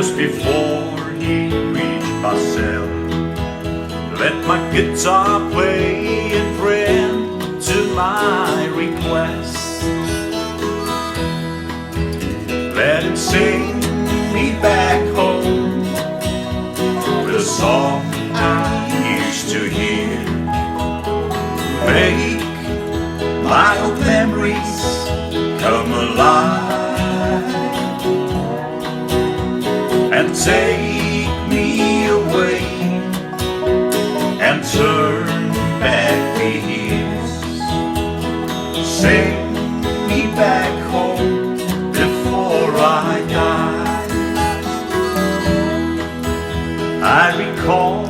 just before he reached my cell. Let my guitar play and friend to my request. Let him sing me back home with a song I used to hear. Make my old memories come alive and take me away and turn back the years. Sing me back home before I die. I recall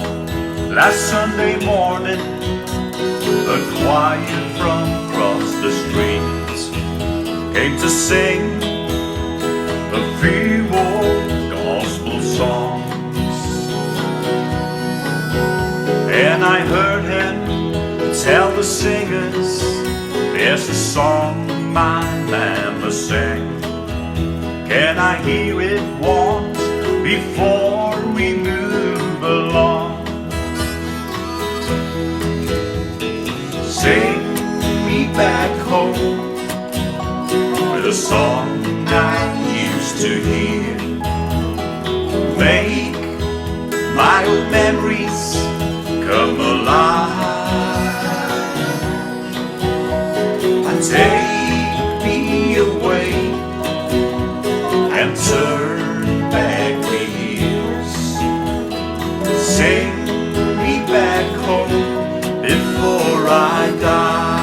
last Sunday morning, a choir from across the street came to sing a few old gospel songs. And I heard him tell the singers, there's a song my mama sang. Can I hear it once before we move along? Sing me back home with a song I used to hear. Make my old memories come alive and take me away and turn back the years. Sing me back home before I die.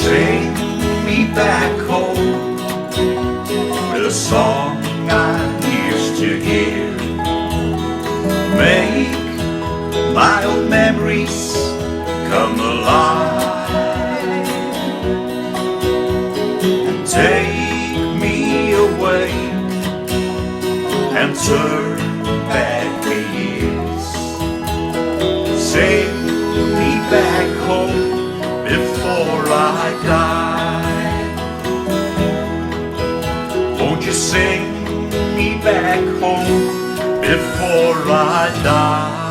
Sing me back home with a song I used to hear. Make my old memories come alive and take me away and turn back the years. Sing me back home before I die. Won't you sing me back home before I die?